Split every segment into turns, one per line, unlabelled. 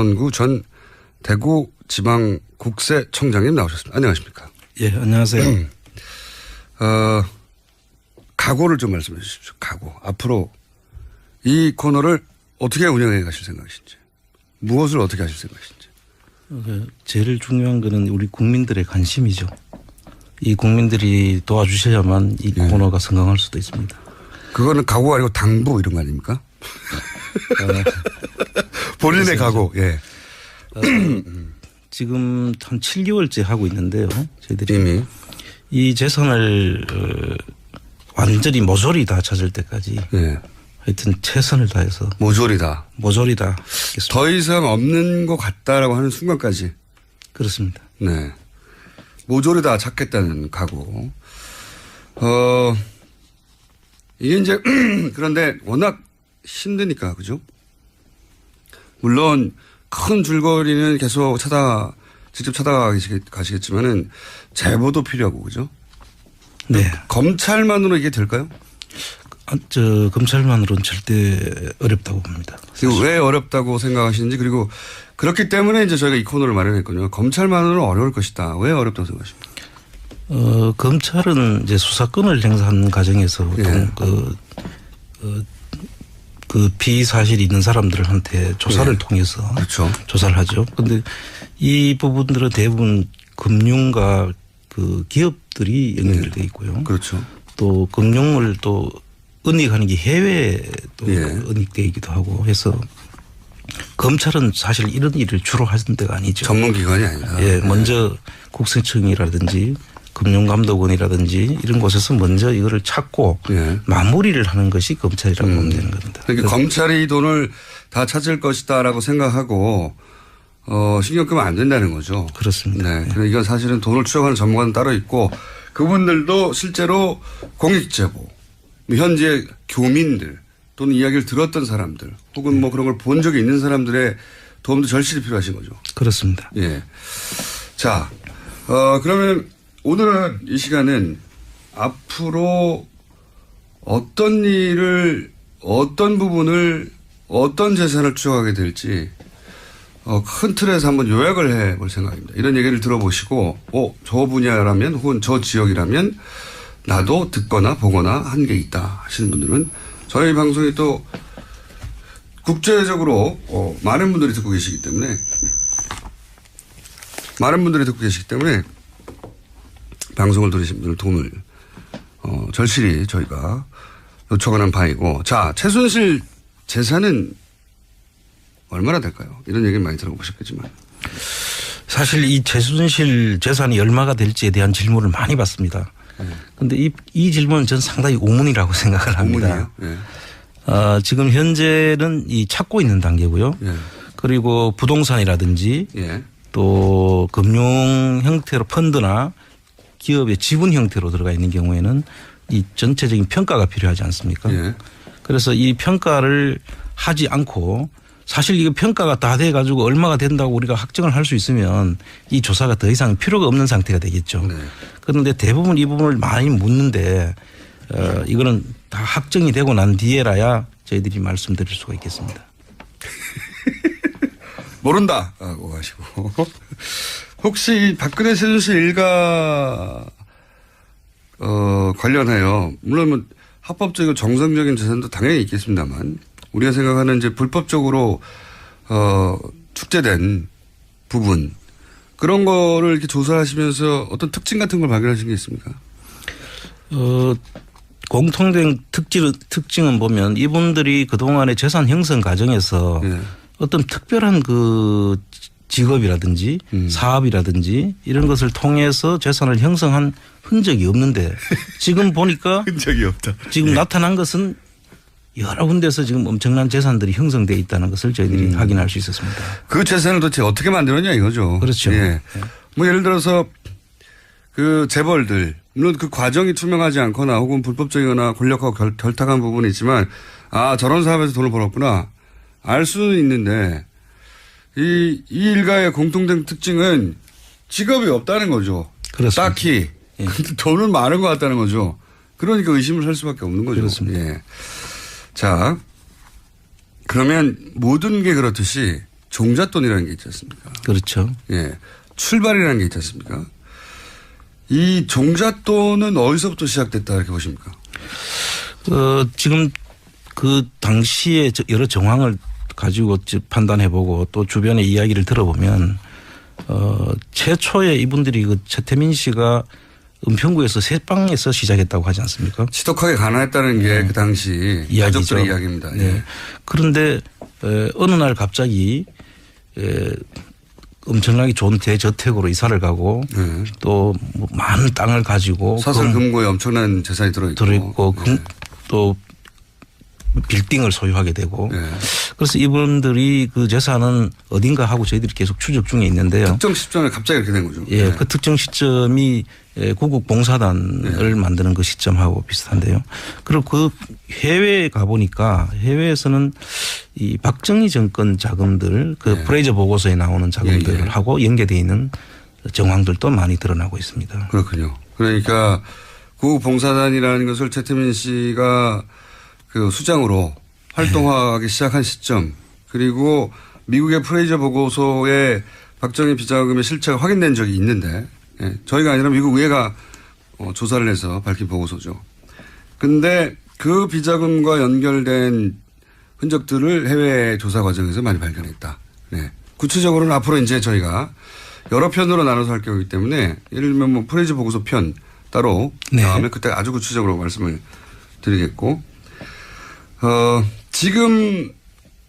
김원구 전 대구지방국세청장님 나오셨습니다. 안녕하십니까?
예, 안녕하세요.
각오를 좀 말씀해 주십시오. 각오. 앞으로 이 코너를 어떻게 운영해 가실 생각이신지, 무엇을 어떻게 하실 생각이신지.
제일 중요한 거는 우리 국민들의 관심이죠. 이 국민들이 도와주셔야만 이 코너가 성공할 수도 있습니다.
그거는 각오가 아니고 당부 이런 거 아닙니까? 본인의 각오. 예.
지금 한 7개월째 하고 있는데요. 저희들이
이미
이 재산을 완전히 모조리 다 찾을 때까지
예.
하여튼 최선을 다해서
모조리다.
하겠습니다.
더 이상 없는 것 같다라고 하는 순간까지.
그렇습니다.
네. 모조리 다 찾겠다는 각오. 이게 이제 그런데 워낙 힘드니까 그죠? 물론 큰 줄거리는 계속 직접 찾아가시겠지만은 제보도 필요하고 그죠?
네.
검찰만으로 이게 될까요?
검찰만으로는 절대 어렵다고 봅니다.
왜 어렵다고 생각하시는지, 그리고 그렇기 때문에 이제 저희가 이 코너를 마련했거든요. 검찰만으로는 어려울 것이다. 왜 어렵다고 생각하십니까?
검찰은 이제 수사권을 행사하는 과정에서
예.
그 비사실이 있는 사람들한테 조사를 통해서
그렇죠.
조사를 하죠. 그런데 이 부분들은 대부분 금융과 그 기업들이 연결되어 있고요.
그렇죠.
또 금융을 또 은닉하는 게 해외에 또 은닉되어 있기도 하고 해서 검찰은 사실 이런 일을 주로 하는 데가 아니죠.
전문기관이 아니다.
예, 먼저 국세청이라든지 금융감독원이라든지 이런 곳에서 먼저 이거를 찾고 마무리를 하는 것이 검찰이라고 보면 되는 겁니다.
그러니까 검찰이 돈을 다 찾을 것이다라고 생각하고 신경 끄면 안 된다는 거죠.
그렇습니다.
네. 그러니까 이건 사실은 돈을 추적하는 전문가는 따로 있고 그분들도 실제로 공익제보, 현재 교민들 또는 이야기를 들었던 사람들 혹은 뭐 그런 걸 본 적이 있는 사람들의 도움도 절실히 필요하신 거죠.
그렇습니다.
예. 자, 그러면 오늘은 이 시간은 앞으로 어떤 일을, 어떤 부분을, 어떤 재산을 추적하게 될지 큰 틀에서 한번 요약을 해볼 생각입니다. 이런 얘기를 들어보시고 저 분야라면 혹은 저 지역이라면 나도 듣거나 보거나 한 게 있다 하시는 분들은 저희 방송이 또 국제적으로 많은 분들이 듣고 계시기 때문에 방송을 들으신 분들 도움을 절실히 저희가 요청하는 바이고, 자, 최순실 재산은 얼마나 될까요? 이런 얘기를 많이 들어보셨겠지만.
사실 이 최순실 재산이 얼마가 될지에 대한 질문을 많이 받습니다. 그런데 이 질문은 저는 상당히 우문이라고 생각을 합니다.
네.
지금 현재는 이 찾고 있는 단계고요. 그리고 부동산이라든지 또 금융 형태로 펀드나 기업의 지분 형태로 들어가 있는 경우에는 이 전체적인 평가가 필요하지 않습니까? 그래서 이 평가를 하지 않고 사실 이거 평가가 다 돼 가지고 얼마가 된다고 우리가 확정을 할 수 있으면 이 조사가 더 이상 필요가 없는 상태가 되겠죠. 그런데 대부분 이 부분을 많이 묻는데 이거는 다 확정이 되고 난 뒤에라야 저희들이 말씀드릴 수가 있겠습니다.
모른다고 하시고 혹시 박근혜 최순실 일가 관련하여 물론 뭐 합법적이고 정상적인 재산도 당연히 있겠습니다만 우리가 생각하는 이제 불법적으로 축제된 부분 그런 거를 이렇게 조사하시면서 어떤 특징 같은 걸 발견하신 게 있습니까?
공통된 특징은 보면 이분들이 그동안의 재산 형성 과정에서 어떤 특별한 그 직업이라든지 사업이라든지 이런 것을 통해서 재산을 형성한 흔적이 없는데 지금 보니까
흔적이 없다.
지금 나타난 것은 여러 군데서 지금 엄청난 재산들이 형성되어 있다는 것을 저희들이 확인할 수 있었습니다.
그 재산을 도대체 어떻게 만들었냐 이거죠.
그렇죠.
예. 뭐 예를 들어서 그 재벌들 물론 그 과정이 투명하지 않거나 혹은 불법적이거나 권력하고 결탁한 부분이 있지만 저런 사업에서 돈을 벌었구나 알 수는 있는데 이 일가의 공통된 특징은 직업이 없다는 거죠.
그렇습니다.
딱히 돈은 많은 것 같다는 거죠. 그러니까 의심을 할 수밖에 없는 거죠.
그렇습니다.
자, 그러면 모든 게 그렇듯이 종잣돈이라는 게 있지 않습니까?
그렇죠.
예. 출발이라는 게 있지 않습니까? 이 종잣돈은 어디서부터 시작됐다 이렇게 보십니까?
지금 그 당시에 여러 정황을 가지고 판단해보고 또 주변의 이야기를 들어보면 최초에 이분들이 그 최태민 씨가 은평구에서 새방에서 시작했다고 하지 않습니까?
지독하게 가난했다는 게 그 당시 가족들의 이야기입니다.
네.
예.
그런데 어느 날 갑자기 엄청나게 좋은 대저택으로 이사를 가고 또 뭐 많은 땅을 가지고
사설 금고에 엄청난 재산이 들어있고
또 빌딩을 소유하게 되고
네.
그래서 이분들이 그 재산은 어딘가 하고 저희들이 계속 추적 중에 있는데요.
특정 시점에 갑자기 이렇게 된 거죠.
예,
네.
그 특정 시점이 구국봉사단을 만드는 그 시점하고 비슷한데요. 그리고 그 해외에 가보니까 해외에서는 이 박정희 정권 자금들 그 프레이저 보고서에 나오는 자금들하고 연계되어 있는 정황들도 많이 드러나고 있습니다.
그렇군요. 그러니까 구국봉사단이라는 것을 최태민 씨가 그 수장으로 활동하기 시작한 시점 그리고 미국의 프레이저 보고서에 박정희 비자금의 실체가 확인된 적이 있는데 저희가 아니라 미국 의회가 조사를 해서 밝힌 보고서죠. 근데 그 비자금과 연결된 흔적들을 해외 조사 과정에서 많이 발견했다. 네. 구체적으로는 앞으로 이제 저희가 여러 편으로 나눠서 할 거기 때문에 예를 들면 뭐 프레이저 보고서 편 따로 다음에 그때 아주 구체적으로 말씀을 드리겠고 지금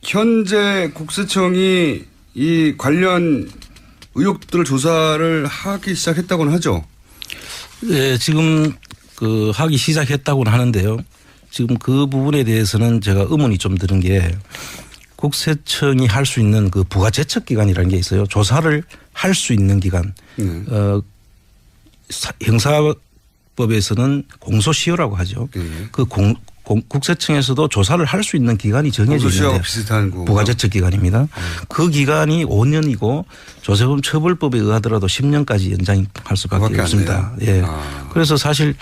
현재 국세청이 이 관련 의혹들을 조사를 하기 시작했다고는 하죠.
네, 지금 그 하기 시작했다고는 하는데요. 지금 그 부분에 대해서는 제가 의문이 좀 드는 게 국세청이 할 수 있는 그 부가제척 기관이라는 게 있어요. 조사를 할 수 있는 기관. 형사법에서는 공소시효라고 하죠. 그 국세청에서도 조사를 할 수 있는 기간이 정해져 있는데
비슷한
부가제척 기간입니다. 그 기간이 5년이고 조세범 처벌법에 의하더라도 10년까지 연장할 수밖에 없습니다. 예. 그래서 사실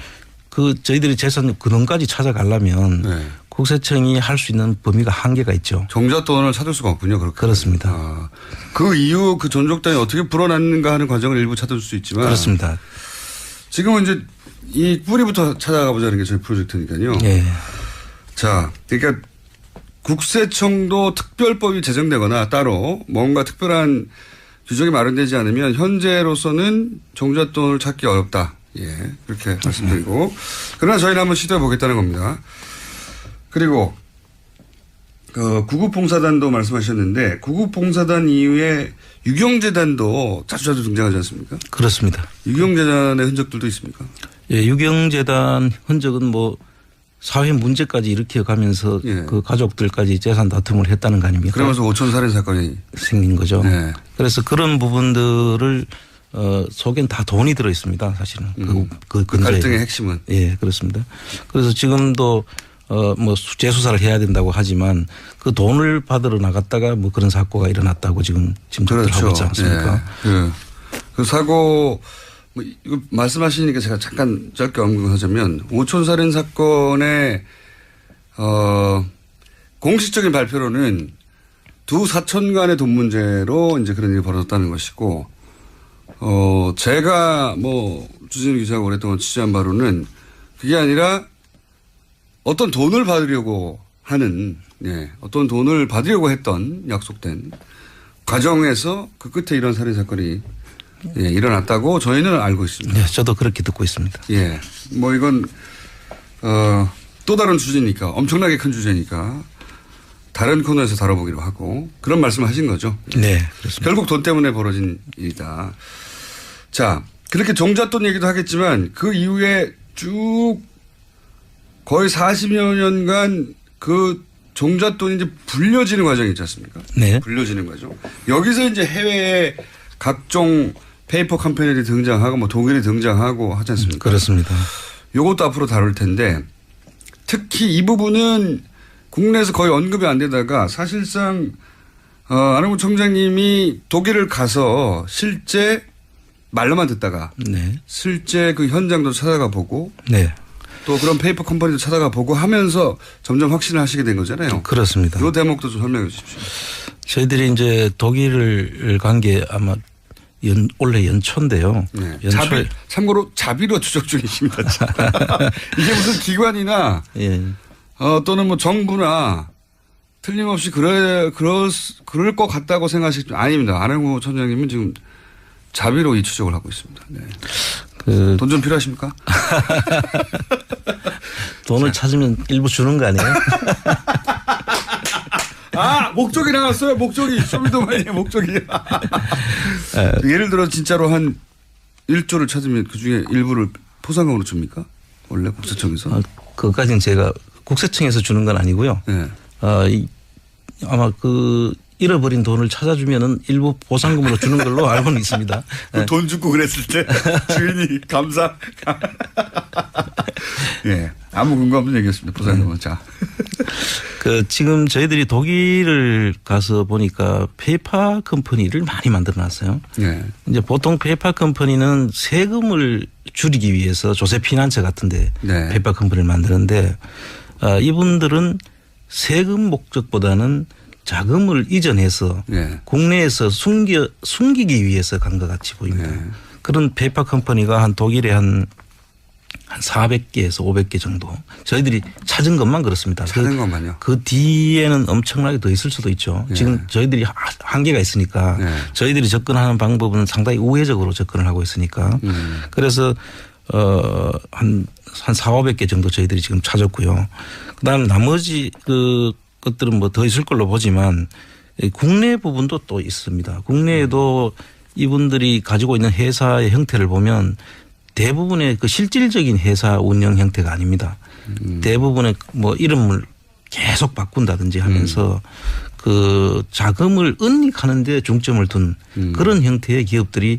그 저희들이 재산 근원까지 찾아가려면 국세청이 할 수 있는 범위가 한계가 있죠.
종잣돈을 찾을 수가 없군요.
그렇습니다.
그 이후 그 존속단이 어떻게 불어났는가 하는 과정을 일부 찾을 수 있지만
그렇습니다.
지금은 이제 이 뿌리부터 찾아가 보자는 게 저희 프로젝트니까요.
예.
자, 그러니까 국세청도 특별법이 제정되거나 따로 뭔가 특별한 규정이 마련되지 않으면 현재로서는 종잣돈을 찾기 어렵다. 예, 그렇게 말씀드리고 그러나 저희는 한번 시도해 보겠다는 겁니다. 그리고 구국봉사단도 말씀하셨는데 구국봉사단 이후에 유경재단도 자주 등장하지 않습니까?
그렇습니다.
유경재단의 흔적들도 있습니까?
예, 유경재단 흔적은 뭐 사회 문제까지 일으켜 가면서 그 가족들까지 재산 다툼을 했다는 거 아닙니까?
그러면서 5천 살인 사건이
생긴 거죠.
네.
그래서 그런 부분들을 속엔 다 돈이 들어 있습니다. 사실은 그
갈등의 핵심은.
예, 그렇습니다. 그래서 지금도 뭐 재수사를 해야 된다고 하지만 그 돈을 받으러 나갔다가 뭐 그런 사고가 일어났다고 지금 짐작을 하고 있지 않습니까?
네. 그 사고 뭐 이거 말씀하시니까 제가 잠깐 짧게 언급하자면 5천 살인 사건의 공식적인 발표로는 두 사촌 간의 돈 문제로 이제 그런 일이 벌어졌다는 것이고 제가 뭐 주진우 기자가 오랫동안 취재한 바로는 그게 아니라 어떤 돈을 받으려고 하는 어떤 돈을 받으려고 했던 약속된 과정에서 그 끝에 이런 살인 사건이 일어났다고 저희는 알고 있습니다.
네, 저도 그렇게 듣고 있습니다.
예, 뭐 이건 또 다른 주제니까 엄청나게 큰 주제니까 다른 코너에서 다뤄보기로 하고 그런 말씀하신 거죠.
네, 그렇습니다.
결국 돈 때문에 벌어진 일이다. 자, 그렇게 종잣돈 얘기도 하겠지만 그 이후에 쭉 거의 40여 년간 그 종잣돈이 이제 불려지는 과정이 있지 않습니까?
네.
불려지는 과정. 여기서 이제 해외에 각종 페이퍼 컴퍼니들이 등장하고 뭐 독일이 등장하고 하지 않습니까?
그렇습니다.
이것도 앞으로 다룰 텐데 특히 이 부분은 국내에서 거의 언급이 안 되다가 사실상 안홍구 청장님이 독일을 가서 실제 말로만 듣다가 실제 그 현장도 찾아가 보고 또 그런 페이퍼 컴퍼니도 찾아가 보고 하면서 점점 확신을 하시게 된 거잖아요.
그렇습니다.
이 대목도 좀 설명해 주십시오.
저희들이 이제 독일을 간 게 아마 올해 연초인데요.
네. 참고로 자비로 추적 중이십니다. 이게 무슨 기관이나
예.
또는 뭐 정부나 틀림없이 그럴 것 같다고 생각하시죠? 아닙니다. 안행호 천장님은 지금 자비로 이 추적을 하고 있습니다. 네. 돈 좀 필요하십니까?
돈을 찾으면 일부 주는 거 아니에요?
목적이 나왔어요. 목적이. 쇼미더머니의 목적이. 예를 들어 진짜로 한 1조를 찾으면 그중에 일부를 포상금으로 줍니까? 원래 국세청에서.
그것까지는 제가 국세청에서 주는 건 아니고요.
네.
아마 잃어버린 돈을 찾아주면은 일부 보상금으로 주는 걸로 알고는 있습니다.
돈 주고 그랬을 때 주인이 감사. 예. 아무 근거 없는 얘기였습니다. 보상금은. 자.
지금 저희들이 독일을 가서 보니까 페이퍼 컴퍼니를 많이 만들어 놨어요.
네.
이제 보통 페이퍼 컴퍼니는 세금을 줄이기 위해서 조세피난처 같은데
네.
페이퍼 컴퍼니를 만드는데 이분들은 세금 목적보다는 자금을 이전해서
네.
국내에서 숨기기 위해서 간 것 같이 보입니다.
네.
그런 페이퍼 컴퍼니가 한 독일에 한 400개에서 500개 정도. 저희들이 찾은 것만 그렇습니다.
찾은 것만요?
그 뒤에는 엄청나게 더 있을 수도 있죠.
네.
지금 저희들이 한계가 있으니까
네.
저희들이 접근하는 방법은 상당히 우회적으로 접근을 하고 있으니까. 그래서 한 400~500개 정도 저희들이 지금 찾았고요. 그다음 나머지 것들은 뭐 더 있을 걸로 보지만 국내 부분도 또 있습니다. 국내에도 이분들이 가지고 있는 회사의 형태를 보면 대부분의 실질적인 회사 운영 형태가 아닙니다. 대부분의 뭐 이름을 계속 바꾼다든지 하면서 그 자금을 은닉하는 데 중점을 둔 그런 형태의 기업들이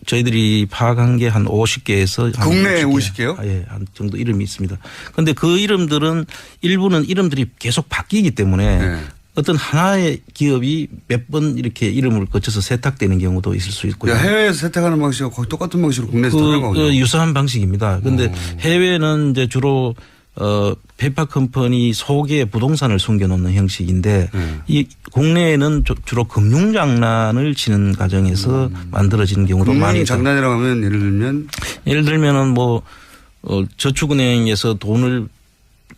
저희들이 파악한 게 한 50개에서
국내에 50개요?
예, 한 정도 이름이 있습니다. 그런데 그 이름들은 일부는 이름들이 계속 바뀌기 때문에
네.
어떤 하나의 기업이 몇 번 이렇게 이름을 거쳐서 세탁되는 경우도 있을 수 있고요.
해외에서 세탁하는 방식과 거의 똑같은 방식으로 국내에서 하는 거군요.
유사한 방식입니다. 그런데 해외는 이제 주로 페이퍼 컴퍼니 속에 부동산을 숨겨놓는 형식인데 이 국내에는 주로 금융장난을 치는 과정에서 만들어지는 경우도 많이 있다.
금융장난이라고 하면 예를 들면은
뭐 저축은행에서 돈을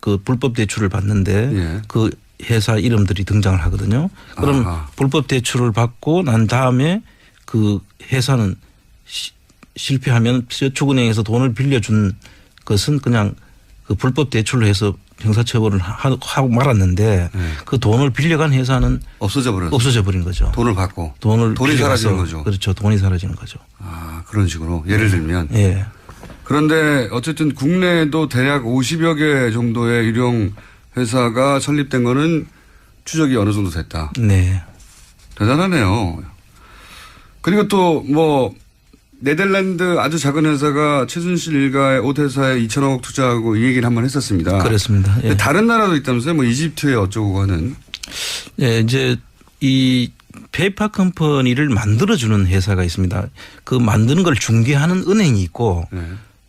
불법 대출을 받는데
예.
그 회사 이름들이 등장을 하거든요. 그럼 불법 대출을 받고 난 다음에 그 회사는 실패하면 저축은행에서 돈을 빌려준 것은 그냥 그 불법 대출로 해서 형사처벌을 하고 말았는데 그 돈을 빌려간 회사는 없어져 버린 거죠.
돈을 받고. 돈이 사라지는 거죠.
그렇죠. 돈이 사라지는 거죠.
그런 식으로 예를 들면.
예.
그런데 어쨌든 국내에도 대략 50여 개 정도의 유령 회사가 설립된 거는 추적이 어느 정도 됐다.
네.
대단하네요. 그리고 또 뭐 네덜란드 아주 작은 회사가 최순실 일가의 옷 회사에 2천억 투자하고 이 얘기를 한번 했었습니다.
그렇습니다. 예.
다른 나라도 있다면서요? 뭐 이집트에 어쩌고 하는.
예, 이제 이 페이퍼 컴퍼니를 만들어주는 회사가 있습니다. 그 만드는 걸 중개하는 은행이 있고
네.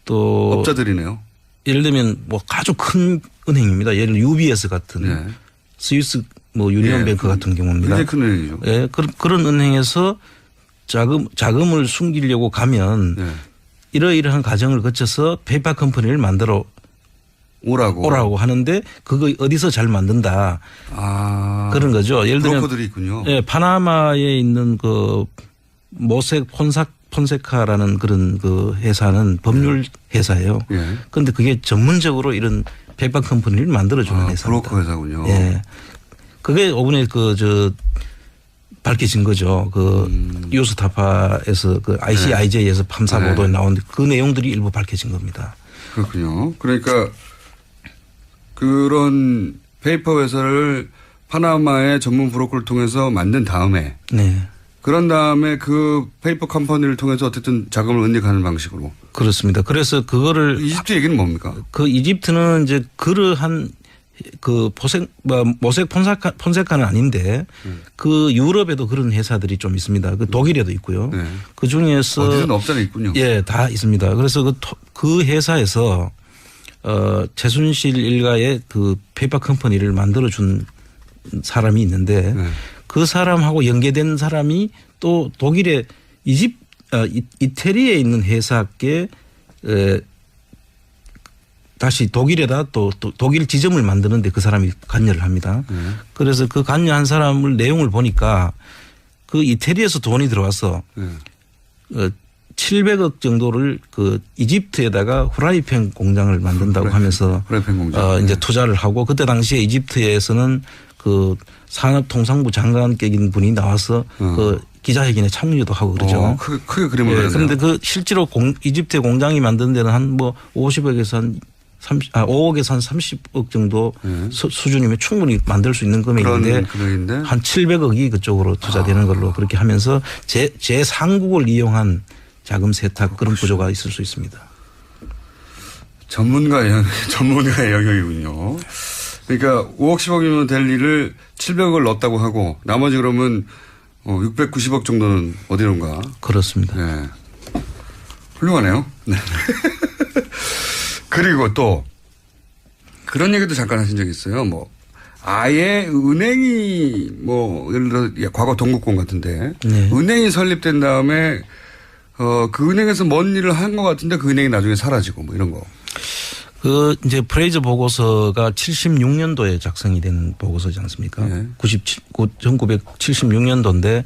또
업자들이네요.
예를 들면 뭐 아주 큰 은행입니다. 예를 들면 UBS 같은
네.
스위스 뭐 유니온뱅크 같은 경우입니다.
굉장히 큰 은행이죠.
예, 그런 은행에서 자금을 숨기려고 가면 이러이러한 과정을 거쳐서 페이퍼 컴퍼니를 만들어 오라고 하는데 그거 어디서 잘 만든다. 그런 거죠. 예를 들면
브로커들이 있군요.
예, 파나마에 있는 그 모색 폰세카라는 그런 그 회사는 법률 회사예요. 그런데 그게 전문적으로 이런 페이퍼 컴퍼니를 만들어주는 회사입니다.
브로커 회사군요.
예. 그게 이번에 밝혀진 거죠. 뉴스타파에서 ICIJ에서 탐사 보도에 나오는데 그 내용들이 일부 밝혀진 겁니다.
그렇군요. 그러니까 그런 페이퍼 회사를 파나마의 전문 브로커를 통해서 만든 다음에
네.
그런 다음에 그 페이퍼 컴퍼니를 통해서 어쨌든 자금을 은닉하는 방식으로.
그렇습니다. 그래서 그거를
이집트 얘기는 뭡니까?
이집트는 이제 그러한 모색 폰세카는 아닌데 그 유럽에도 그런 회사들이 좀 있습니다. 그 독일에도 있고요.
네.
그 중에서
어디든 업자는 있군요.
예, 다 있습니다. 그래서 그 회사에서 최순실 일가의 그 페이퍼 컴퍼니를 만들어준 사람이 있는데 그 사람하고 연계된 사람이 또 독일의 이태리에 있는 회사께 다시 독일에다 또 독일 지점을 만드는데 그 사람이 관여를 합니다. 그래서 그 관여한 사람을 내용을 보니까 그 이태리에서 돈이 들어와서 700억 정도를 그 이집트에다가 후라이팬 공장을 만든다고 하면서
후라이팬 공장.
이제 투자를 하고 그때 당시에 이집트에서는 그 산업통상부 장관격인 분이 나와서 그 기자회견에 참여도 하고 그러죠.
크게 그림을 그렸네요.
그런데 그 실제로 이집트의 공장이 만든 데는 한 뭐 50억에서 한 5억에서 한 30억 정도 수준이면 충분히 만들 수 있는 금액인데 한 700억이 그쪽으로 투자되는 걸로 그렇게 하면서 제3국을 이용한 자금 세탁 그런 구조가 있을 수 있습니다.
전문가의 영역이군요. 그러니까 5억 10억이면 될 일을 700억을 넣었다고 하고 나머지 그러면 690억 정도는 어디론가.
그렇습니다.
네. 훌륭하네요. 네. 그리고 또 그런 얘기도 잠깐 하신 적이 있어요. 뭐 아예 은행이 뭐 예를 들어 과거 동국공 같은데
네.
은행이 설립된 다음에 그 은행에서 뭔 일을 한 것 같은데 그 은행이 나중에 사라지고 뭐 이런 거.
그 이제 프레이저 보고서가 76년도에 작성이 된 보고서지 않습니까?
네.
1976년도인데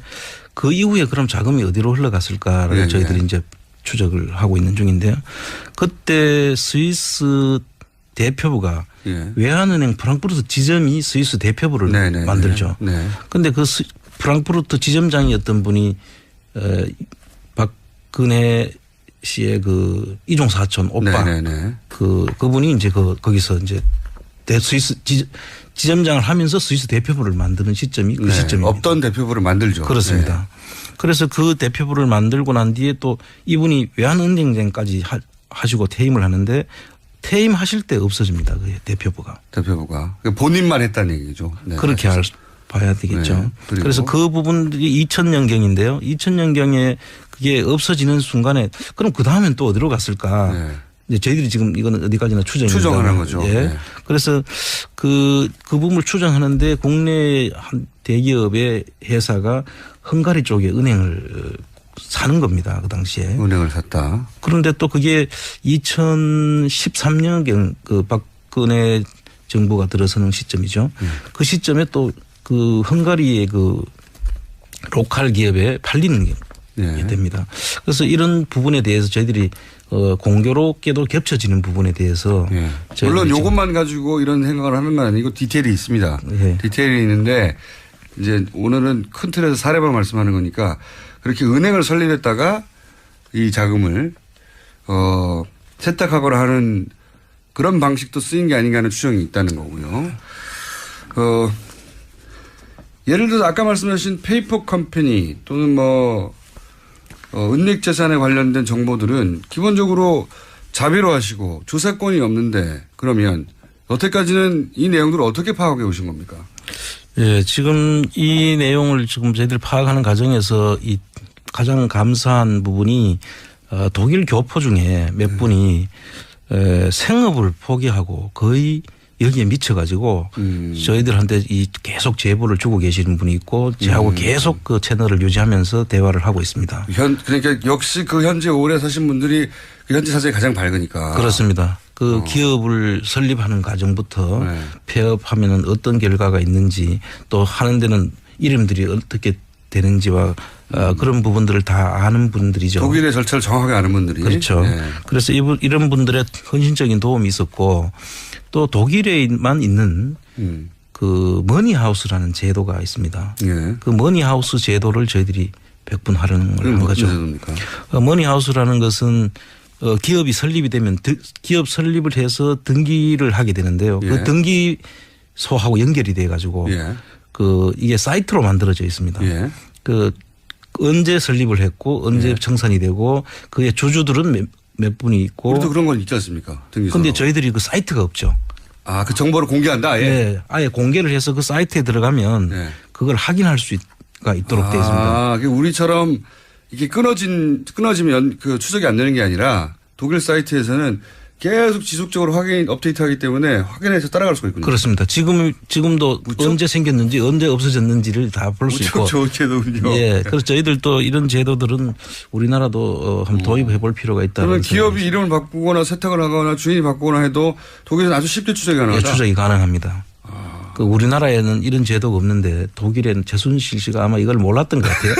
그 이후에 그럼 자금이 어디로 흘러갔을까를
네,
저희들이
네.
이제 추적을 하고 있는 중인데요. 그때 스위스 대표부가
네.
외환은행 프랑크푸르트 지점이 스위스 대표부를
네, 네,
만들죠. 그런데 그 프랑크푸르트 지점장이었던 분이 박근혜 씨의 그 이종 사촌 오빠 그분이 이제 거기서 이제 스위스 지점장을 하면서 스위스 대표부를 만드는 시점이 그 시점입니다.
없던 대표부를 만들죠.
그렇습니다. 네. 그래서 그 대표부를 만들고 난 뒤에 또 이분이 외환은행장까지 하시고 퇴임을 하는데 퇴임하실 때 없어집니다. 그 대표부가.
본인만 했다는 얘기죠. 네.
그렇게 봐야 되겠죠.
네.
그래서 그 부분들이 2000년경인데요. 2000년경에 그게 없어지는 순간에 그럼 그 다음엔 또 어디로 갔을까.
네.
이제 저희들이 지금 이거는 어디까지나
추정하는 거죠.
예.
네.
그래서 그 부분을 추정하는데 국내 한 대기업의 회사가 헝가리 쪽에 은행을 사는 겁니다. 그 당시에.
은행을 샀다.
그런데 또 그게 2013년경 그 박근혜 정부가 들어서는 시점이죠. 그 시점에 또 그 헝가리의 그 로컬 기업에 팔리는 게 됩니다. 그래서 이런 부분에 대해서 저희들이 공교롭게도 겹쳐지는 부분에 대해서
물론 이것만 가지고 이런 생각을 하는 건 아니고 디테일이 있습니다. 디테일이 있는데 이제 오늘은 큰 틀에서 사례만 말씀하는 거니까 그렇게 은행을 설립했다가 이 자금을 세탁하거나 하는 그런 방식도 쓰인 게 아닌가 하는 추정이 있다는 거고요. 예를 들어서 아까 말씀하신 페이퍼 컴퍼니 또는 뭐 은닉 재산에 관련된 정보들은 기본적으로 자비로 하시고 조사권이 없는데 그러면 여태까지는 이 내용들을 어떻게 파악해 오신 겁니까?
예, 지금 이 내용을 지금 저희들 파악하는 과정에서 이 가장 감사한 부분이 독일 교포 중에 몇 분이 생업을 포기하고 거의 여기에 미쳐가지고 저희들한테 계속 제보를 주고 계시는 분이 있고 저하고 계속 그 채널을 유지하면서 대화를 하고 있습니다.
그러니까 역시 그 현재 오래 사신 분들이 그 현재 사정이 가장 밝으니까.
그렇습니다. 그 기업을 설립하는 과정부터 폐업하면은 어떤 결과가 있는지 또 하는 데는 이름들이 어떻게 되는지와 그런 부분들을 다 아는 분들이죠.
독일의 절차를 정확하게 아는 분들이.
그렇죠. 네. 그래서 이런 분들의 헌신적인 도움이 있었고 또 독일에만 있는 그 머니하우스라는 제도가 있습니다. 그 머니하우스 제도를 저희들이 100분 활용을 한 거죠. 머니하우스라는 것은 기업이 설립이 되면 기업 설립을 해서 등기를 하게 되는데요. 그 등기소하고 연결이 돼 가지고 그 이게 사이트로 만들어져 있습니다. 그 언제 설립을 했고 언제 청산이 되고 그의 주주들은 몇 분이 있고.
우리도 그런 건 있지 않습니까?
그런데 저희들이 그 사이트가 없죠.
아, 그 정보를 공개한다 아예?
네. 아예 공개를 해서 그 사이트에 들어가면 그걸 확인할 수가 있도록 되어 있습니다.
아, 우리처럼 이게 끊어지면 그 추적이 안 되는 게 아니라 독일 사이트에서는 계속 지속적으로 업데이트하기 때문에 확인해서 따라갈 수가 있군요.
그렇습니다. 지금도
무척?
언제 생겼는지 언제 없어졌는지를 다 볼 수 있고.
무척 좋은 제도군요.
예. 그래서 저희들도 이런 제도들은 우리나라도 한번 도입해 볼 필요가 있다.
그러면 기업이 이름을 바꾸거나 세탁을 하거나 주인이 바꾸거나 해도 독일에는 아주 쉽게 추적이 가능하다.
예, 추적이 가능합니다. 그 우리나라에는 이런 제도가 없는데 독일에는 최순실 씨가 아마 이걸 몰랐던 것 같아요.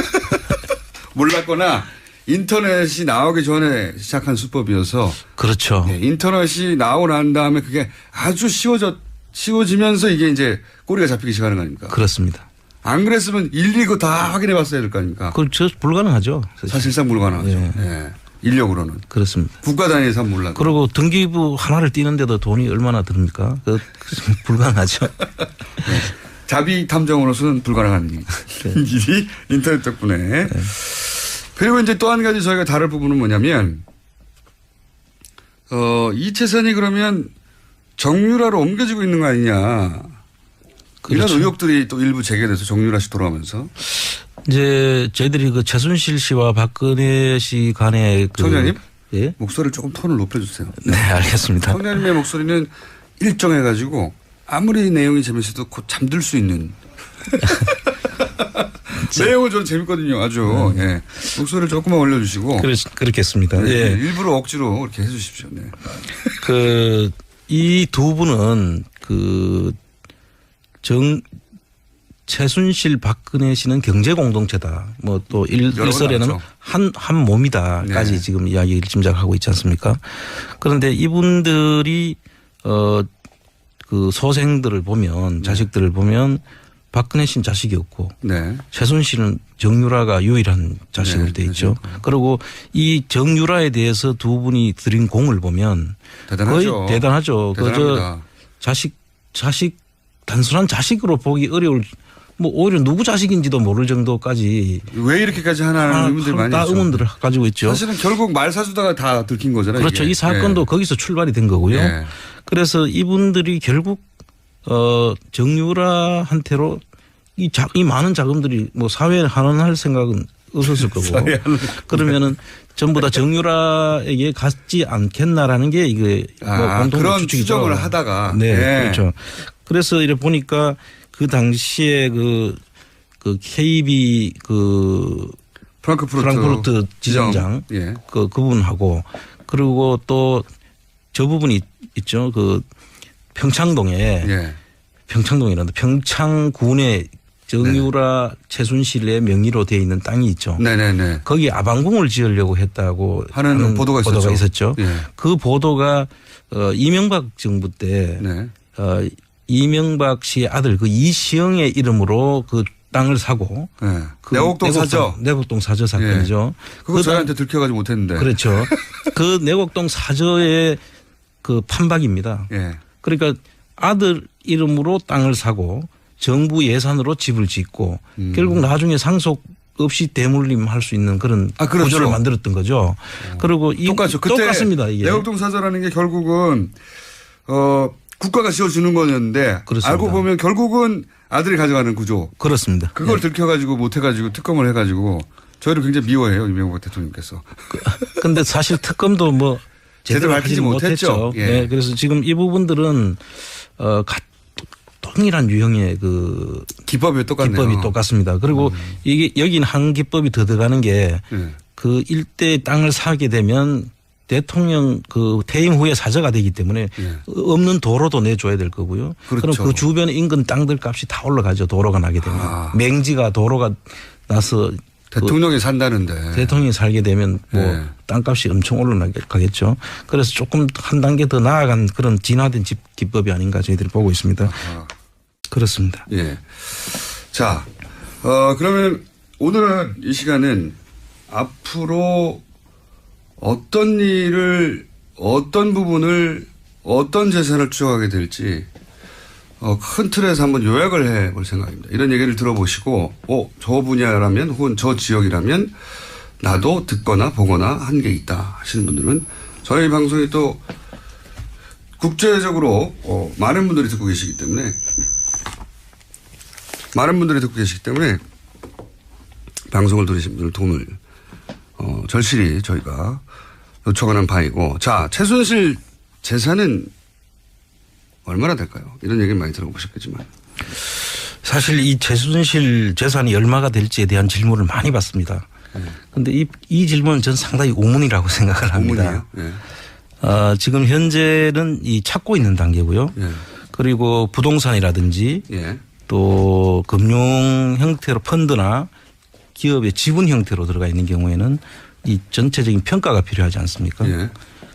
몰랐거나 인터넷이 나오기 전에 시작한 수법이어서.
그렇죠.
네, 인터넷이 나오고 난 다음에 그게 아주 쉬워지면서 이게 이제 꼬리가 잡히기 시작하는 거 아닙니까?
그렇습니다.
안 그랬으면 일일이 다 확인해 봤어야 될 거 아닙니까?
그렇죠. 불가능하죠.
사실상 불가능하죠.
예.
예. 인력으로는.
그렇습니다.
국가 단위에서 몰라도.
그리고 등기부 하나를 띄는데도 돈이 얼마나 듭니까? 불가능하죠.
네. 자비 탐정으로서는 불가능한 일이 인터넷 덕분에. 네. 그리고 이제 또 한 가지 저희가 다룰 부분은 뭐냐면, 이채선이 그러면 정유라로 옮겨지고 있는 거 아니냐.
그렇죠.
이런 의혹들이 또 일부 제기돼서 정유라 씨 돌아오면서.
이제 저희들이 그 최순실 씨와 박근혜 씨 간의
청장님?
예?
목소리를 조금 톤을 높여주세요.
네, 알겠습니다.
청장님의 목소리는 일정해가지고 아무리 내용이 재밌어도 곧 잠들 수 있는. 내용은 저는 재밌거든요. 아주. 예. 목소리를 조금만 올려주시고.
그렇겠습니다.
네,
예.
일부러 억지로 이렇게 해주십시오. 네.
이 두 분은 최순실 박근혜 씨는 경제 공동체다. 뭐 또 일설에는 한 몸이다까지
네.
지금 이야기를 짐작하고 있지 않습니까? 그런데 이분들이 그 소생들을 보면 자식들을 보면 박근혜 씨는 자식이 없고
네.
최순실은 정유라가 유일한 자식으로
네,
돼 있죠. 그리고 이 정유라에 대해서 두 분이 들인 공을 보면
대단하죠.
거의 대단하죠.
대단합니다.
자식 단순한 자식으로 보기 어려울 뭐 오히려 누구 자식인지도 모를 정도까지
왜 이렇게까지 하나는 의문들 많이
다
있죠.
의문들을 가지고 있죠.
사실은 결국 말 사주다가 다 들킨 거잖아요.
그렇죠.
이게.
이 사건도
네.
거기서 출발이 된 거고요.
네.
그래서 이분들이 결국 정유라한테로 이 많은 자금들이 뭐 사회에 환원할 생각은 없었을 거고 그러면은 전부 다 정유라에게 갔지 않겠나라는 게 이게 뭐 공통
그런
추측이죠.
추정을 하다가
네,
네.
그렇죠. 그래서 이래 보니까 그 당시에 그 KB 프랑크푸르트 지점장
예.
그분하고 그리고 또 저 부분이 있죠. 그 평창동에
예.
평창동이라는데 평창군에 정유라 최순실의 명의로 되어 있는 땅이 있죠.
네네네.
거기 아방궁을 지으려고 했다고
하는 보도가
있었죠.
예.
그 보도가 이명박 정부 때
네.
이명박 씨의 아들 그 이시영의 이름으로 그 땅을 사고
네. 내곡동 사저.
내곡동 사저 사건이죠.
예. 그거 저희한테 들켜가지고 못했는데.
그렇죠. 그 내곡동 사저의 그 판박입니다.
예.
그러니까 아들 이름으로 땅을 사고 정부 예산으로 집을 짓고 결국 나중에 상속 없이 대물림할 수 있는 그런
그렇죠.
구조를 만들었던 거죠. 그리고
똑같죠. 그때
똑같습니다. 이게.
내곡동 사저라는 게 결국은 국가가 지어주는 거였는데
그렇습니다.
알고 보면 결국은 아들이 가져가는 구조.
그렇습니다.
그걸
네.
들켜가지고 못해가지고 특검을 해가지고 저희를 굉장히 미워해요. 이명박 대통령께서.
그런데 사실 특검도 뭐 제대로
밝히지
하지 못했죠.
예.
네. 그래서 지금 이 부분들은 동일한 유형의 그
기법이 똑같네요.
기법이 똑같습니다. 그리고 이게 여긴 한 기법이 더 들어가는 게 그
예.
일대 땅을 사게 되면 대통령 그 퇴임 후에 사저가 되기 때문에
예.
없는 도로도 내줘야 될 거고요.
그렇죠.
그럼 그 주변 인근 땅들 값이 다 올라가죠. 도로가 나게 되면. 맹지가 도로가 나서
대통령이 산다는데.
대통령이 살게 되면 뭐
네.
땅값이 엄청 올라가겠죠. 그래서 조금 한 단계 더 나아간 그런 진화된 기법이 아닌가 저희들이 보고 있습니다. 그렇습니다.
예. 자, 그러면 오늘은 이 시간은 앞으로 어떤 일을, 어떤 부분을, 어떤 재산을 추적하게 될지 큰 틀에서 한번 요약을 해볼 생각입니다. 이런 얘기를 들어보시고 저 분야라면 혹은 저 지역이라면 나도 듣거나 보거나 한 게 있다 하시는 분들은 저희 방송이 또 국제적으로 많은 분들이 듣고 계시기 때문에 방송을 들으신 분들 도움을 절실히 저희가 요청하는 바이고 자 최순실 재산은 얼마나 될까요? 이런 얘기는 많이 들어보셨겠지만.
사실 이 최순실 재산이 얼마가 될지에 대한 질문을 많이 받습니다. 그런데 이 질문은 저는 상당히 우문이라고 생각을 합니다.
우문이에요?
지금 현재는 이 찾고 있는 단계고요. 그리고 부동산이라든지 또 금융 형태로 펀드나 기업의 지분 형태로 들어가 있는 경우에는 이 전체적인 평가가 필요하지 않습니까?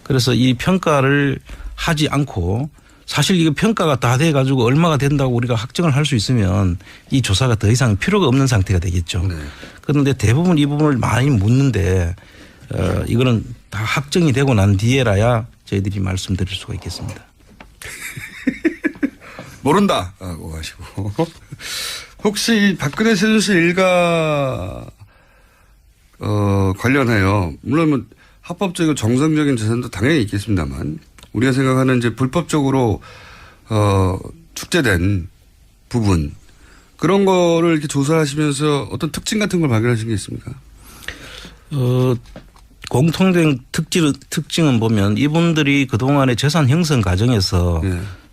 그래서 이 평가를 하지 않고 사실 이거 평가가 다 돼 가지고 얼마가 된다고 우리가 확정을 할 수 있으면 이 조사가 더 이상 필요가 없는 상태가 되겠죠. 그런데 대부분 이 부분을 많이 묻는데 이거는 다 확정이 되고 난 뒤에라야 저희들이 말씀드릴 수가 있겠습니다.
모른다고 하시고. 혹시 박근혜 최순실 일가 관련하여 물론 뭐 합법적이고 정상적인 재산도 당연히 있겠습니다만 우리가 생각하는 이제 불법적으로 축제된 부분 그런 거를 이렇게 조사하시면서 어떤 특징 같은 걸 발견하신 게 있습니까?
공통된 특징은 보면 이분들이 그동안의 재산 형성 과정에서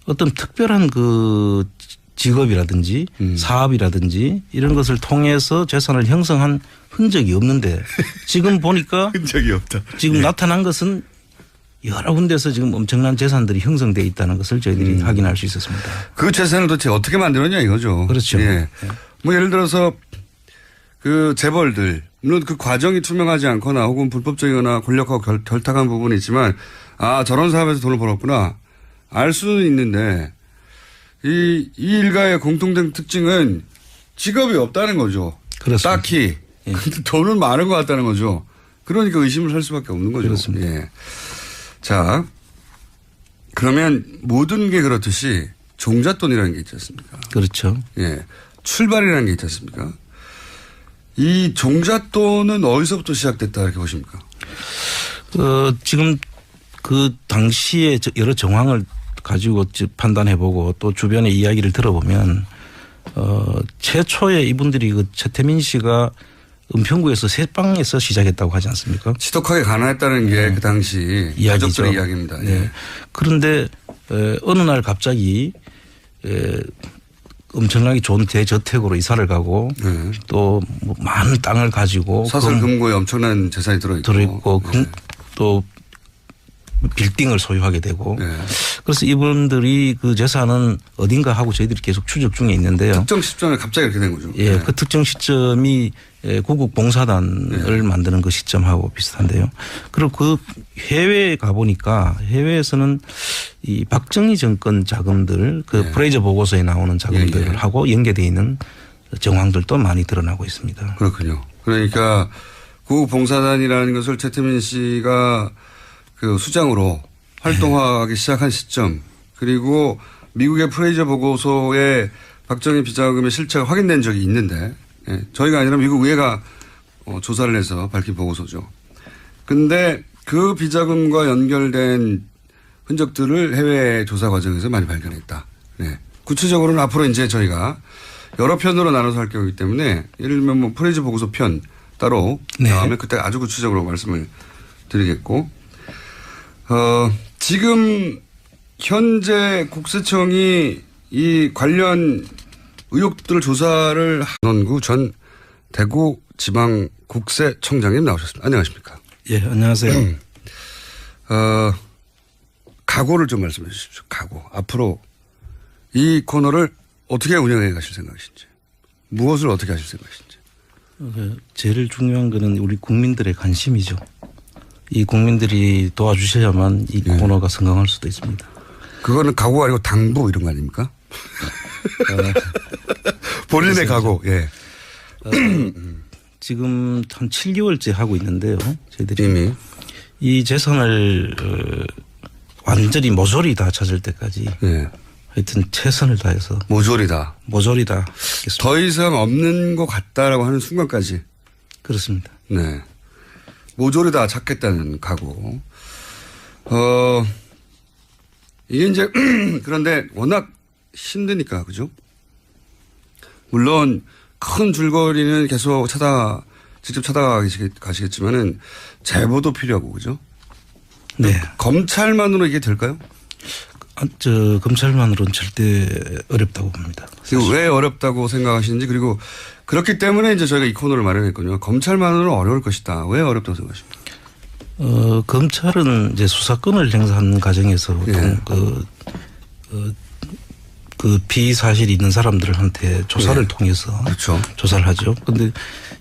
어떤 특별한 그 직업이라든지 사업이라든지 이런 것을 통해서 재산을 형성한 흔적이 없는데 지금 보니까
흔적이 없다.
지금 나타난 것은 여러 군데서 지금 엄청난 재산들이 형성되어 있다는 것을 저희들이 확인할 수 있었습니다.
그 재산을 도대체 어떻게 만들었냐 이거죠.
그렇죠.
뭐 예를 들어서 그 재벌들 물론 그 과정이 투명하지 않거나 혹은 불법적이거나 권력하고 결탁한 부분이 있지만 저런 사업에서 돈을 벌었구나 알 수는 있는데 이 일가의 공통된 특징은 직업이 없다는 거죠.
그렇습니다.
딱히 돈은 많은 것 같다는 거죠. 그러니까 의심을 할 수밖에 없는 거죠.
그렇습니다.
자, 그러면 모든 게 그렇듯이 종잣돈이라는 게 있지 않습니까?
그렇죠.
출발이라는 게 있지 않습니까? 이 종잣돈은 어디서부터 시작됐다 이렇게 보십니까?
지금 그 당시에 여러 정황을 가지고 판단해보고 또 주변의 이야기를 들어보면 최초에 이분들이 그 최태민 씨가 은평구에서 새방에서 시작했다고 하지 않습니까?
지독하게 가난했다는 게 그 당시 가족들의 이야기입니다.
그런데 어느 날 갑자기 엄청나게 좋은 대저택으로 이사를 가고 또 뭐 많은 땅을 가지고
사설 금고에 엄청난 재산이 들어있고
또 빌딩을 소유하게 되고 그래서 이분들이 그 재산은 어딘가 하고 저희들이 계속 추적 중에 있는데요.
특정 시점에 갑자기 이렇게 된 거죠.
그 특정 시점이 구국봉사단을 만드는 그 시점하고 비슷한데요. 그리고 그 해외에 가보니까 해외에서는 이 박정희 정권 자금들 그 프레이저 보고서에 나오는 자금들하고 연계되어 있는 정황들도 많이 드러나고 있습니다.
그렇군요. 그러니까 구국봉사단이라는 것을 최태민 씨가 그 수장으로 활동하기 시작한 시점 그리고 미국의 프레이저 보고서에 박정희 비자금의 실체가 확인된 적이 있는데 저희가 아니라 미국 의회가 조사를 해서 밝힌 보고서죠. 근데 그 비자금과 연결된 흔적들을 해외 조사 과정에서 많이 발견했다. 구체적으로는 앞으로 이제 저희가 여러 편으로 나눠서 할 거기 때문에 예를 들면 뭐 프레이저 보고서 편 따로 나오면 그때 아주 구체적으로 말씀을 드리겠고 지금 현재 국세청이 이 관련 의혹들 조사를 한원구 전 대구지방국세청장님 나오셨습니다. 안녕하십니까?
예, 안녕하세요.
각오를 좀 말씀해 주십시오. 각오. 앞으로 이 코너를 어떻게 운영해 가실 생각이신지 무엇을 어떻게 하실 생각이신지.
제일 중요한 거는 우리 국민들의 관심이죠. 이 국민들이 도와주셔야만 이 코너가 성공할 수도 있습니다.
그거는 각오가 아니고 당부 이런 거 아닙니까? 본인의 각오.
지금 한 7개월째 하고 있는데요. 저희들이
이미
이 재산을 완전히 모조리 다 찾을 때까지 하여튼 최선을 다해서 모조리 다 하겠습니다.
더 이상 없는 것 같다라고 하는 순간까지.
그렇습니다.
모조리 다 찾겠다는 각오. 이게 이제 그런데 워낙 힘드니까 그죠? 물론 큰 줄거리는 계속 직접 찾아가시겠지만은 제보도 필요하고 그죠?
네.
검찰만으로 이게 될까요?
검찰만으로는 절대 어렵다고 봅니다.
그리고 왜 어렵다고 생각하시는지, 그리고 그렇기 때문에 이제 저희가 이 코너를 마련했거든요. 검찰만으로는 어려울 것이다. 왜 어렵다고 생각하십니까?
검찰은 이제 수사권을 행사하는 과정에서
예.
그 피사실이 있는 사람들한테 조사를
예.
통해서
그렇죠.
조사를 하죠. 그런데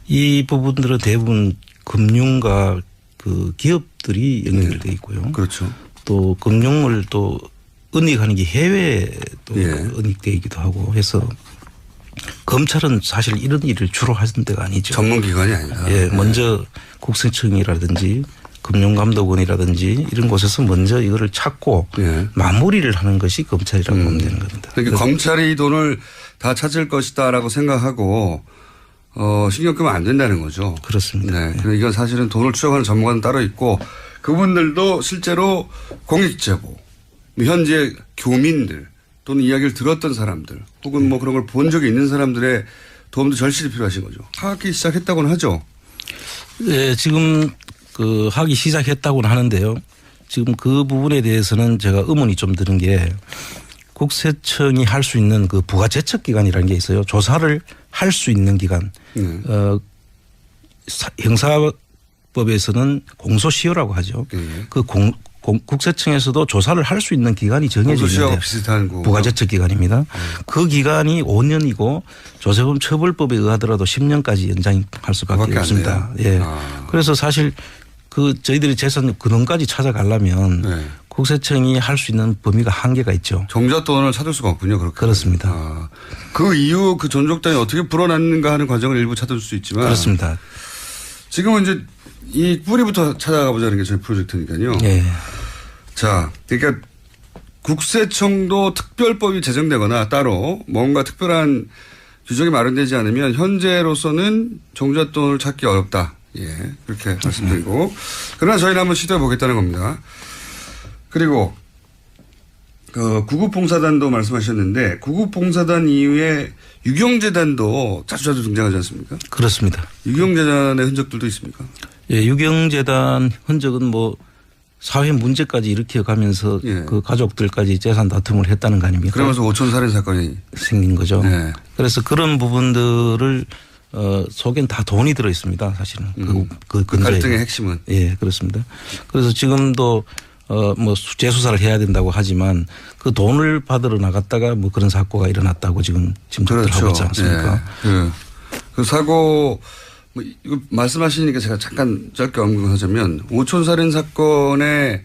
이 부분들은 대부분 금융과 그 기업들이 연결되어 있고요.
그렇죠.
또 금융을 또 은닉하는 게 해외에 또
예.
은닉되기도 하고 해서 검찰은 사실 이런 일을 주로 하는 데가 아니죠.
전문기관이 아니다.
예, 먼저 국세청이라든지 금융감독원이라든지 이런 곳에서 먼저 이거를 찾고
예.
마무리를 하는 것이 검찰이라고 보면 되는 겁니다.
그러니까 검찰이 이 돈을 다 찾을 것이다라고 생각하고 신경 끄면 안 된다는 거죠.
그렇습니다.
네. 그러니까 이건 사실은 돈을 추적하는 전문가는 따로 있고 그분들도 실제로 공익제보, 현재 교민들 또는 이야기를 들었던 사람들 혹은 뭐 그런 걸 본 적이 있는 사람들의 도움도 절실히 필요하신 거죠. 하기 시작했다고는 하죠.
네, 지금 하기 시작했다고는 하는데요. 지금 그 부분에 대해서는 제가 의문이 좀 드는 게 국세청이 할 수 있는 그 부가제척기관이라는 게 있어요. 조사를 할 수 있는 기관. 형사법에서는 공소시효라고 하죠. 그 국세청에서도 조사를 할 수 있는 기간이 정해져 있는데
비슷한 거.
부가제척 기관입니다. 그 기간이 5년이고 조세범 처벌법에 의하더라도 10년까지 연장할 수밖에 없습니다. 예. 그래서 사실 저희들이 재산 근원까지 찾아가려면
네.
국세청이 할 수 있는 범위가 한계가 있죠.
종잣돈을 찾을 수가 없군요. 그렇게.
그렇습니다.
그 이후 그 존속단이 어떻게 불어났는가 하는 과정을 일부 찾을 수 있지만.
그렇습니다.
지금은 이제 이 뿌리부터 찾아가 보자는 게 저희 프로젝트니까요.
예.
자, 그러니까 국세청도 특별법이 제정되거나 따로 뭔가 특별한 규정이 마련되지 않으면 현재로서는 종잣돈을 찾기 어렵다. 예, 그렇게 말씀드리고. 그러나 저희는 한번 시도해 보겠다는 겁니다. 그리고 구급봉사단도 말씀하셨는데 구급봉사단 이후에 유경재단도 자주 등장하지 않습니까?
그렇습니다.
유경재단의 흔적들도 있습니까?
예, 유경재단 흔적은 뭐 사회 문제까지 일으켜가면서
예.
그 가족들까지 재산 다툼을 했다는 거 아닙니까?
그러면서 5천 살인 사건이
생긴 거죠.
네.
그래서 그런 부분들을 속엔 다 돈이 들어 있습니다. 사실은 그 근저에.
갈등의 핵심은.
예, 그렇습니다. 그래서 지금도 뭐 재수사를 해야 된다고 하지만 그 돈을 받으러 나갔다가 뭐 그런 사고가 일어났다고 지금 짐작들
그렇죠.
하고 있지 않습니까?
네. 그 사고 뭐 이거 말씀하시니까 제가 잠깐 짧게 언급하자면 오촌 살인 사건의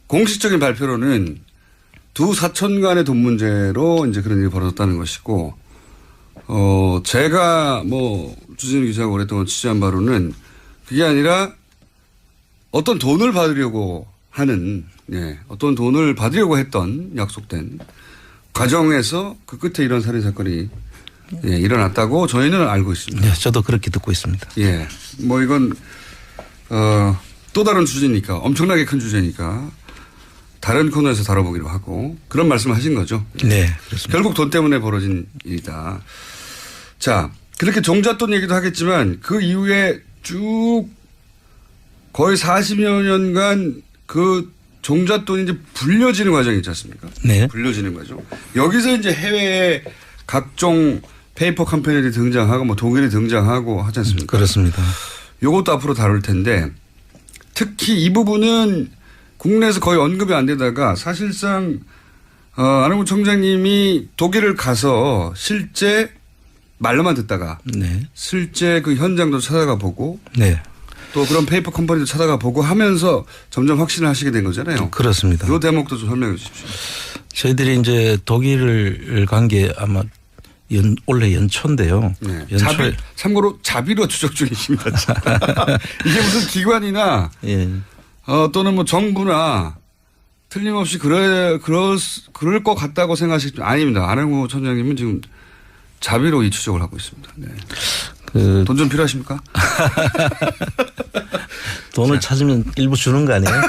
공식적인 발표로는 두 사촌 간의 돈 문제로 이제 그런 일이 벌어졌다는 것이고 제가 뭐 주진우 기자가 오랫동안 취재한 바로는 그게 아니라 어떤 돈을 받으려고 하는, 예, 어떤 돈을 받으려고 했던 약속된 과정에서 그 끝에 이런 살인 사건이 예, 일어났다고 저희는 알고 있습니다.
네, 저도 그렇게 듣고 있습니다.
예, 뭐 이건 또 다른 주제니까 엄청나게 큰 주제니까 다른 코너에서 다뤄보기로 하고 그런 말씀하신 거죠.
네, 그렇습니다.
결국 돈 때문에 벌어진 일이다. 자, 그렇게 종잣돈 얘기도 하겠지만 그 이후에 쭉 거의 40여 년간 그 종잣돈이 이제 불려지는 과정이 있지 않습니까?
네.
불려지는 과정. 여기서 이제 해외에 각종 페이퍼 컴퍼니들이 등장하고 뭐 독일이 등장하고 하지 않습니까?
그렇습니다.
이것도 앞으로 다룰 텐데 특히 이 부분은 국내에서 거의 언급이 안 되다가 사실상 안홍구 청장님이 독일을 가서 실제 말로만 듣다가
네.
실제 그 현장도 찾아가 보고
네.
또 그런 페이퍼 컴퍼니도 찾아가 보고 하면서 점점 확신을 하시게 된 거잖아요.
그렇습니다.
이 대목도 좀 설명해 주십시오.
저희들이 이제 독일을 간 게 아마 올해 연초인데요.
네.
연초에
참고로 자비로 추적 중이십니다. 이게 무슨 기관이나
예.
또는 뭐 정부나 틀림없이 그럴 것 같다고 생각하시죠. 아닙니다. 안홍구 청장님은 지금 자비로 이 추적을 하고 있습니다. 네. 돈 좀 필요하십니까?
돈을 찾으면 일부 주는 거 아니에요?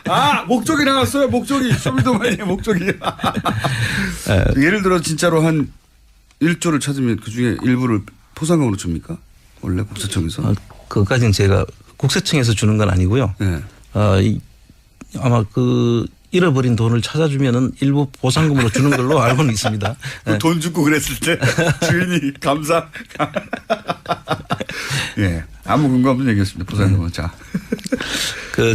아, 목적이 나왔어요. 목적이. 쇼미더머니의 목적이. 예를 들어 진짜로 한 1조를 찾으면 그중에 일부를 포상금으로 줍니까? 원래 국세청에서?
그것까지는 제가 국세청에서 주는 건 아니고요.
네.
아마 잃어버린 돈을 찾아주면은 일부 보상금으로 주는 걸로 알고는 있습니다. 네.
돈 주고 그랬을 때 주인이 감사. 예. 아무 근거 없는 얘기였습니다. 보상금은. 자.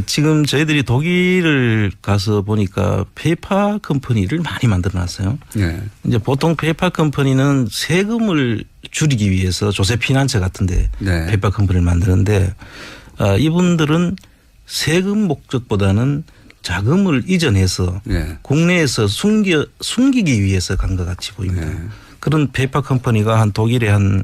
지금 저희들이 독일을 가서 보니까 페이팔 컴퍼니를 많이 만들어 놨어요.
예.
이제 보통 페이팔 컴퍼니는 세금을 줄이기 위해서 조세 피난처 같은데
네.
페이팔 컴퍼니를 만드는데 이분들은 세금 목적보다는 자금을 이전해서
예.
국내에서 숨기기 위해서 간 것 같이 보입니다.
예.
그런 페이팔 컴퍼니가 독일에 한